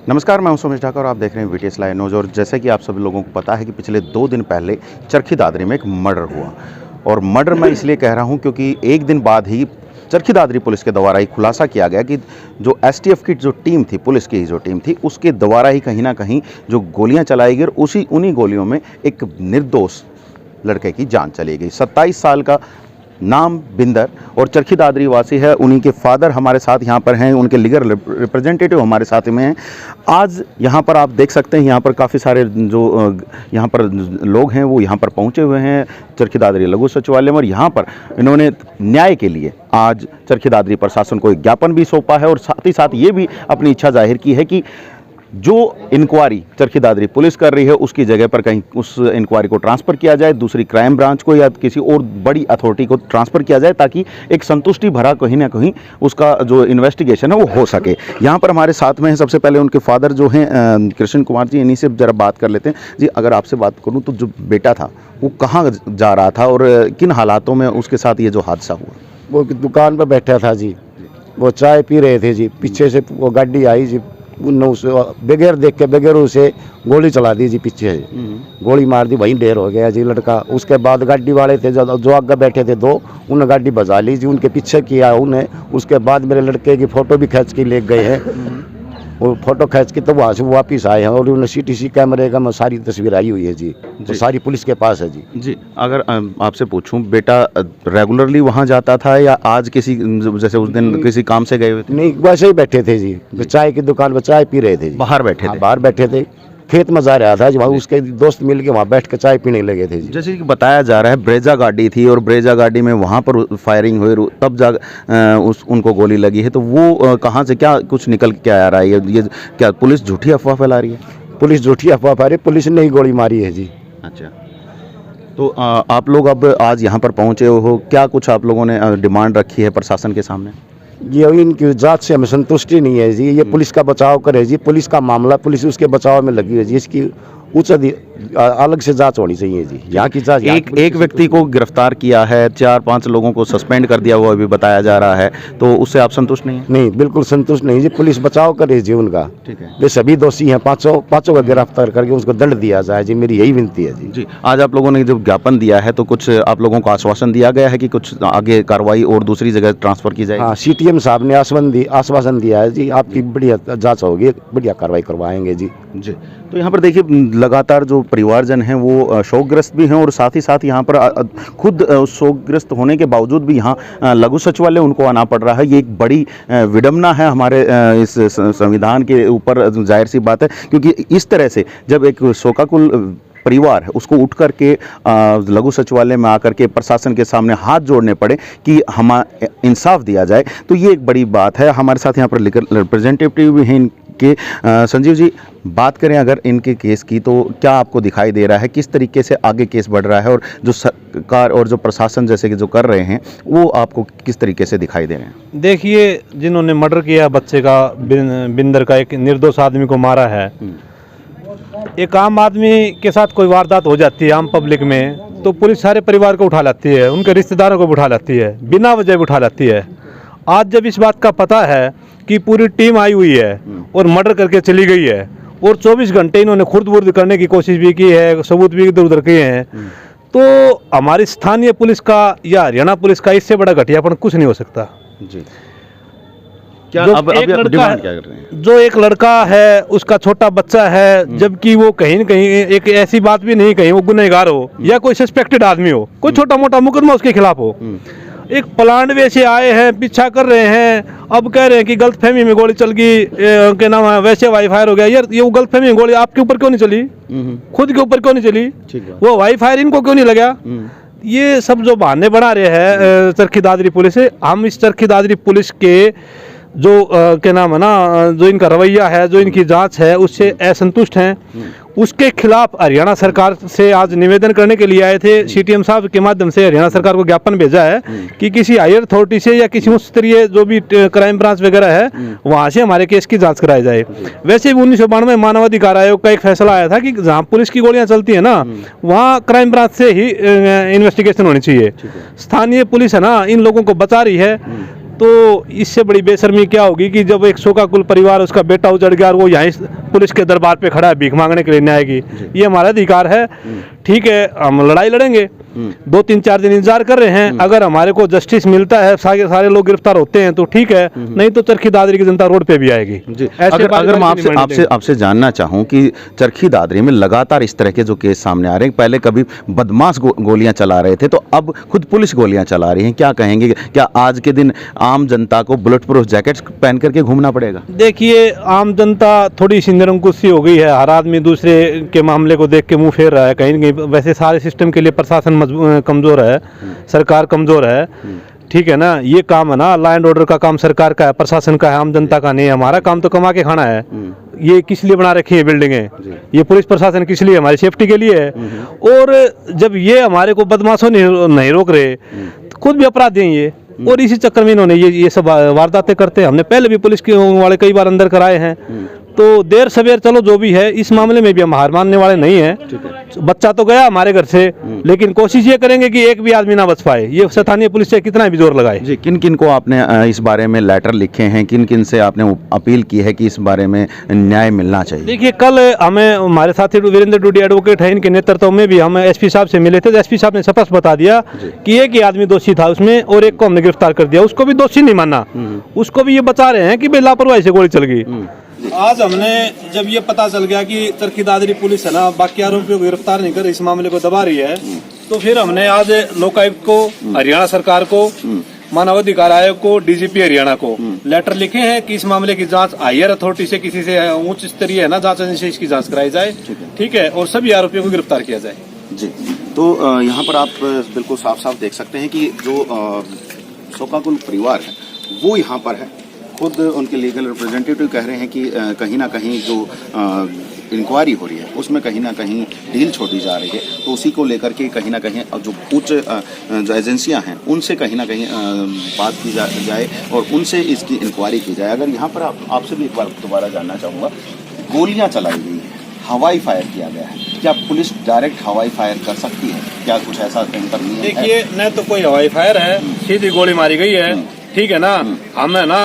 नमस्कार, मैं हूं सोमेश ठाकुर और आप देख रहे हैं वीटीएस लाइव न्यूज़। और जैसे कि आप सभी लोगों को पता है कि पिछले 2 दिन पहले चरखी दादरी में एक मर्डर हुआ। और मर्डर मैं इसलिए कह रहा हूं क्योंकि एक दिन बाद ही चरखी दादरी पुलिस के द्वारा ही खुलासा किया गया कि जो एसटीएफ की जो टीम थी, पुलिस की जो टीम थी, उसके द्वारा ही कहीं ना कहीं जो गोलियां चलाई गई और उन्हीं गोलियों में एक निर्दोष लड़के की जान चली गई। 27 साल का नाम बिंदर और चरखी दादरी वासी है। उन्हीं के फादर हमारे साथ यहाँ पर हैं, उनके लीगल रिप्रेजेंटेटिव हमारे साथ में हैं। आज यहाँ पर आप देख सकते हैं, यहाँ पर काफ़ी सारे जो यहाँ पर लोग हैं वो यहाँ पर पहुँचे हुए हैं चरखी दादरी लघु सचिवालय में। और यहाँ पर इन्होंने न्याय के लिए आज चरखी दादरी प्रशासन को एक ज्ञापन भी सौंपा है और साथ ही साथ ये भी अपनी इच्छा जाहिर की है कि जो इंक्वायरी चरखी दादरी पुलिस कर रही है उसकी जगह पर कहीं उस इंक्वायरी को ट्रांसफ़र किया जाए दूसरी क्राइम ब्रांच को या किसी और बड़ी अथॉरिटी को ट्रांसफ़र किया जाए, ताकि एक संतुष्टि भरा कहीं ना कहीं उसका जो इन्वेस्टिगेशन है वो हो सके। यहाँ पर हमारे साथ में है सबसे पहले उनके फादर जो हैं कृष्ण कुमार जी। इन्हीं से ज़रा बात कर लेते हैं। जी, अगर आपसे बात करूँ तो जो बेटा था वो कहाँ जा रहा था और किन हालातों में उसके साथ ये जो हादसा हुआ? वो दुकान पर बैठा था जी, वो चाय पी रहे थे जी, पीछे से वो गाड़ी आई जी, उन्होंने उसे बगैर देख के बगैर उसे गोली चला दी जी, पीछे से गोली मार दी, वहीं ढेर हो गया जी लड़का। उसके बाद गाड़ी वाले थे जो आगे बैठे थे दो, उन्होंने गाड़ी बजा ली जी, उनके पीछे किया उन्हें। उसके बाद मेरे लड़के की फ़ोटो भी खींच के ले गए हैं। वो फोटो खींच के तो वहाँ से वापस आए हैं और उन्हें सीटीसी कैमरे का सारी तस्वीर आई हुई है जी, तो सारी पुलिस के पास है जी। जी, अगर आपसे पूछूं, बेटा रेगुलरली वहाँ जाता था या आज किसी जैसे उस दिन किसी काम से गए हुए थे? नहीं, वैसे ही बैठे थे जी, चाय की दुकान पर चाय पी रहे थे जी। बाहर बैठे थे? बाहर बैठे थे, खेत में जा रहा था जी, वहाँ उसके दोस्त मिल के वहाँ बैठ के चाय पीने लगे थे जी। जैसे कि बताया जा रहा है ब्रेजा गाड़ी थी और ब्रेजा गाड़ी में वहाँ पर फायरिंग हुई, तब उनको गोली लगी है। तो वो कहाँ से क्या कुछ निकल के आ रहा है? ये क्या पुलिस झूठी अफवाह फैला रही है? पुलिस झूठी अफवाह फैला रही है, पुलिस ने ही गोली मारी है जी। अच्छा, तो आप लोग अब आज यहाँ पर पहुँचे हो, क्या कुछ आप लोगों ने डिमांड रखी है प्रशासन के सामने? ये इनकी जांच से हमें संतुष्टि नहीं है जी, ये पुलिस का बचाव करे जी, पुलिस का मामला, पुलिस उसके बचाव में लगी है जी, इसकी उच्च अलग से जांच होनी चाहिए जी। यहाँ की जांच, एक व्यक्ति को गिरफ्तार किया है, 4-5 लोगों को सस्पेंड कर दिया हुआ भी बताया जा रहा है, तो उससे आप संतुष्ट नहीं हैं? नहीं, बिल्कुल संतुष्ट नहीं जी, पुलिस बचाव करे जी उनका। ठीक है, वे सभी दोषी हैं, पाँचों का गिरफ्तार करके उसको दंड दिया जाए जी, मेरी यही विनती है जी। जी, आज आप लोगों ने जब ज्ञापन दिया है तो कुछ आप लोगों को आश्वासन दिया गया है कि कुछ आगे कार्रवाई और दूसरी जगह ट्रांसफर की जाएगी? हाँ, सीटीएम साहब ने आश्वासन दिया है जी, आपकी बढ़िया जाँच होगी, बढ़िया कार्रवाई करवाएंगे जी। जी, तो यहाँ पर देखिए लगातार जो परिवारजन हैं वो शोकग्रस्त भी हैं और साथ ही साथ यहाँ पर खुद शोकग्रस्त होने के बावजूद भी यहाँ लघु सचिवालय उनको आना पड़ रहा है। ये एक बड़ी विडंबना है हमारे इस संविधान के ऊपर, जाहिर सी बात है, क्योंकि इस तरह से जब एक शोकाकुल परिवार है उसको उठ करके लघु सचिवालय में आकर के प्रशासन के सामने हाथ जोड़ने पड़े कि हम इंसाफ दिया जाए, तो ये एक बड़ी बात है। हमारे साथ यहाँ पर लीगल रिप्रेजेंटेटिव भी हैं इनके। संजीव जी, बात करें अगर इनके केस की, तो क्या आपको दिखाई दे रहा है किस तरीके से आगे केस बढ़ रहा है और जो सरकार और जो प्रशासन जैसे कि जो कर रहे हैं वो आपको किस तरीके से दिखाई दे रहे हैं? देखिए, जिन्होंने मर्डर किया बच्चे का, बिंदर का, एक निर्दोष आदमी को मारा है, एक आम आदमी के साथ कोई वारदात हो जाती है आम पब्लिक में तो पुलिस सारे परिवार को उठा लाती है, उनके रिश्तेदारों को भी उठा लाती है, बिना वजह भी उठा लाती है। आज जब इस बात का पता है कि पूरी टीम आई हुई है और मर्डर करके चली गई है और 24 घंटे इन्होंने खुर्द-बुर्द करने की कोशिश भी की है, सबूत भी इधर उधर किए हैं, तो हमारी स्थानीय पुलिस का या हरियाणा पुलिस का इससे बड़ा घटियापन कुछ नहीं हो सकता जी। क्या जो अब एक लड़का डिमांड क्या कर रहे हैं? जो एक लड़का है, उसका छोटा बच्चा है, जबकि वो कहीं न कहीं एक ऐसी बात भी नहीं कहीं वो गुनहगार हो या कोई सस्पेक्टेड आदमी हो, कोई छोटा मोटा मुकदमा उसके खिलाफ हो, एक प्लांट वे से आए हैं, पीछा कर रहे हैं, अब कह रहे हैं कि गलतफहमी में गोली चल गई, के नाम है वैसे वाई फायर हो गया। यार, ये गलतफहमी में गोली आपके ऊपर क्यों नहीं चली, खुद के ऊपर क्यों नहीं चली, वो वाई फायर इनको क्यों नहीं लगा? ये सब जो बहाने बना रहे हैं चरखी दादरी पुलिस, हम इस चरखी दादरी पुलिस के जो क्या नाम है ना, जो इनका रवैया है, जो इनकी जांच है, उससे असंतुष्ट हैं। उसके खिलाफ हरियाणा सरकार से आज निवेदन करने के लिए आए थे। सीटीएम साहब के माध्यम से हरियाणा सरकार को ज्ञापन भेजा है कि किसी हायर अथॉरिटी से या किसी उच्च स्तरीय जो भी क्राइम ब्रांच वगैरह है वहाँ से हमारे केस की जांच कराई जाए। वैसे भी 1992 मानवाधिकार आयोग का एक फैसला आया था कि जहाँ पुलिस की गोलियाँ चलती है ना, वहाँ क्राइम ब्रांच से ही इन्वेस्टिगेशन होनी चाहिए। स्थानीय पुलिस है ना, इन लोगों को बचा रही है, तो इससे बड़ी बेशर्मी क्या होगी कि जब एक शोकाकुल परिवार, उसका बेटा उजड़ गया और वो यहीं पुलिस के दरबार पे खड़ा है भीख मांगने के लिए न्याय की। ये हमारा अधिकार है, ठीक है, हम लड़ाई लड़ेंगे, 2-3-4 दिन इंतजार कर रहे हैं। अगर हमारे को जस्टिस मिलता है, सारे लोग गिरफ्तार होते हैं तो ठीक है, नहीं तो चरखी दादरी की जनता रोड पे भी आएगी। अगर मैं आपसे जानना चाहूं कि चरखी दादरी में लगातार इस तरह के जो केस सामने आ रहे हैं, पहले कभी बदमाश गोलियां चला रहे थे तो अब खुद पुलिस गोलियां चला रही है, क्या कहेंगे? क्या आज के दिन आम जनता को बुलेट प्रूफ जैकेट पहन करके घूमना पड़ेगा? देखिए, आम जनता थोड़ी सी निरंकुश सी हो गई है, हर आदमी दूसरे के मामले को देख के मुंह फेर रहा है कहीं न कहीं। वैसे सारे सिस्टम के लिए प्रशासन कमजोर है, सरकार कमजोर है, ठीक है ना। ये काम है ना, लॉ एंड ऑर्डर का काम सरकार का है, प्रशासन का है, आम जनता का नहीं है। हमारा काम तो कमा के खाना है। ये किस लिए बना रखी है बिल्डिंगें? ये पुलिस प्रशासन किस लिए? हमारी सेफ्टी के लिए है। और जब ये हमारे को बदमाशों नहीं रोक रहे, तो खुद भी अपराधी हैं ये, और इसी चक्कर में इन्होंने ये सब वारदातें करते हैं। हमने पहले भी पुलिस के वाले कई बार अंदर कराए हैं, तो देर सवेर चलो जो भी है, इस मामले में भी हम हार मानने वाले नहीं हैं। बच्चा तो गया हमारे घर से, लेकिन कोशिश ये करेंगे कि एक भी आदमी ना बच पाए। ये स्थानीय पुलिस से कितना भी जोर लगाए। जी, किन किन को आपने इस बारे में लेटर लिखे हैं, किन किन से आपने अपील की है कि इस बारे में न्याय मिलना चाहिए? देखिए, कल हमें हमारे साथी वीरेंद्र डूडी एडवोकेट है, इनके नेतृत्व में भी हम एसपी साहब से मिले थे। तो एसपी साहब ने स्पष्ट बता दिया कि एक ही आदमी दोषी था उसमें, और एक को हमने गिरफ्तार कर दिया। उसको भी दोषी नहीं माना, उसको भी ये बता रहे हैं कि भाई लापरवाही से गोली चल गई। आज हमने जब ये पता चल गया कि चरखी दादरी पुलिस है ना बाकी आरोपियों को गिरफ्तार नहीं कर इस मामले को दबा रही है, तो फिर हमने आज लोकायुक्त को, हरियाणा सरकार को, मानवाधिकार आयोग को, डीजीपी हरियाणा को लेटर लिखे हैं कि इस मामले की जांच हायर अथॉरिटी से, किसी से उच्च स्तरीय है ना जांच एजेंसी, इसकी जांच कराई जाए, ठीक है, और सभी आरोपियों को गिरफ्तार किया जाए। जी, तो यहाँ पर आप बिल्कुल साफ साफ देख सकते हैं कि जो शोकाकुल परिवार है वो यहाँ पर है। खुद उनके लीगल रिप्रेजेंटेटिव कह रहे हैं कि कहीं ना कहीं जो इंक्वायरी हो रही है उसमें कहीं ना कहीं ढील छोड़ी जा रही है, तो उसी को लेकर के कहीं ना कहीं जो उच्च जो एजेंसियां हैं उनसे कहीं ना कहीं बात की जाए और उनसे इसकी इंक्वायरी की जाए। अगर यहाँ पर आपसे भी एक बार दोबारा जानना चाहूँगा, गोलियाँ चलाई गई हैं, हवाई फायर किया गया है, क्या पुलिस डायरेक्ट हवाई फायर कर सकती है? क्या कुछ ऐसा करनी है? देखिए, न तो कोई हवाई फायर है, सीधी गोली मारी गई है, ठीक है ना। हम है ना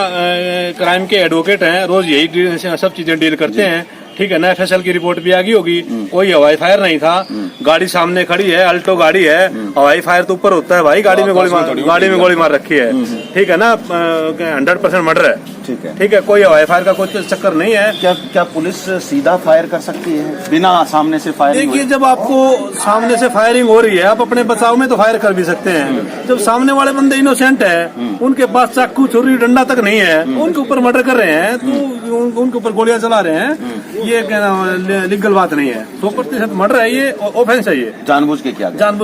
क्राइम के एडवोकेट हैं, रोज यही सब चीजें डील करते हैं, ठीक है ना। एफएसएल की रिपोर्ट भी आ गई होगी, कोई हवाई फायर नहीं था। गाड़ी सामने खड़ी है, अल्टो गाड़ी है, हवाई फायर तो ऊपर होता है भाई, गाड़ी में गोली मार रखी है, ठीक है ना। 100% मर्डर है, ठीक है, कोई हवाई फायर का कोई चक्कर नहीं है। क्या पुलिस सीधा फायर कर सकती है बिना सामने से फायरिंग? देखिए, जब आपको सामने से फायरिंग हो रही है, आप अपने बचाव में तो फायर कर भी सकते हैं। जब सामने वाले बंदे इनोसेंट है, उनके पास चाकू, छुरी, डंडा तक नहीं है, उनके ऊपर मर्डर कर रहे हैं, तो उनके ऊपर गोलियां चला रहे हैं, ये लीगल बात नहीं है। 100% मर्डर है, ये ऑफेंस है। ये जानबूझ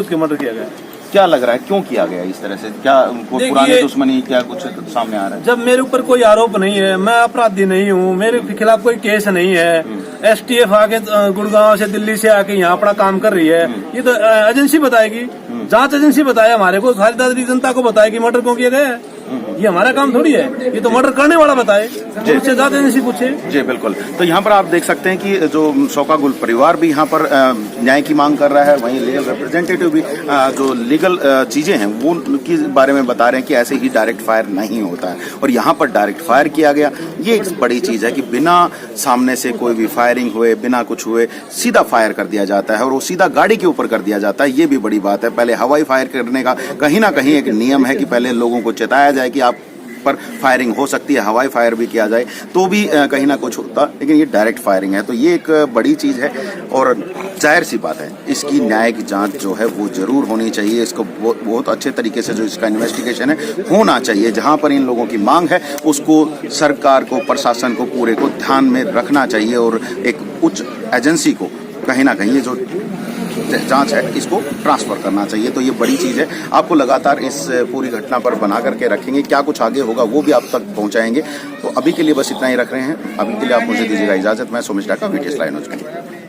के मर्डर किया गया। क्या लग रहा है क्यों किया गया इस तरह से? क्या पुरानी दुश्मनी, क्या कुछ सामने आ रहा है? जब मेरे ऊपर कोई आरोप नहीं है, मैं अपराधी नहीं हूँ, मेरे खिलाफ कोई केस नहीं है, एसटीएफ आके गुड़गांव से, दिल्ली से आके यहाँ अपना काम कर रही है, ये तो एजेंसी बताएगी, जांच एजेंसी बताए हमारे को, सारी दादरी जनता को बताएगी मर्डर क्यों किया गया है। ये हमारा काम थोड़ी है, ये तो मर्डर करने वाला बताए, उससे ज्यादा एजेंसी पूछे। जी बिल्कुल। तो यहाँ पर आप देख सकते हैं कि जो शोकाकुल परिवार भी यहाँ पर न्याय की मांग कर रहा है, वहीं लीगल रिप्रेजेंटेटिव भी जो लीगल चीजें हैं वो के बारे में बता रहे हैं कि ऐसे ही डायरेक्ट फायर नहीं होता है, और यहाँ पर डायरेक्ट फायर किया गया। ये एक बड़ी चीज है कि बिना सामने से कोई भी फायरिंग हुए, बिना कुछ हुए, सीधा फायर कर दिया जाता है, और वो सीधा गाड़ी के ऊपर कर दिया जाता है। ये भी बड़ी बात है। पहले हवाई फायर करने का कहीं ना कहीं एक नियम है कि पहले लोगों को चेताया जाए कि आप पर फायरिंग हो सकती है, हवाई फायर भी किया जाए तो भी कहीं ना कुछ होता, लेकिन ये डायरेक्ट फायरिंग है, तो ये एक बड़ी चीज़ है। और जाहिर सी बात है, इसकी न्यायिक जांच जो है वो जरूर होनी चाहिए। इसको बहुत अच्छे तरीके से जो इसका इन्वेस्टिगेशन है होना चाहिए। जहां पर इन लोगों की मांग है उसको सरकार को, प्रशासन को, पूरे को ध्यान में रखना चाहिए, और एक उच्च एजेंसी को कहीं ना कहीं ये जो जांच है इसको ट्रांसफर करना चाहिए। तो ये बड़ी चीज़ है। आपको लगातार इस पूरी घटना पर बना करके रखेंगे, क्या कुछ आगे होगा वो भी आप तक पहुंचाएंगे। तो अभी के लिए बस इतना ही रख रहे हैं। अभी के लिए आप मुझे दीजिएगा इजाजत। मैं सोमेश डाका, VTS लाइव न्यूज़।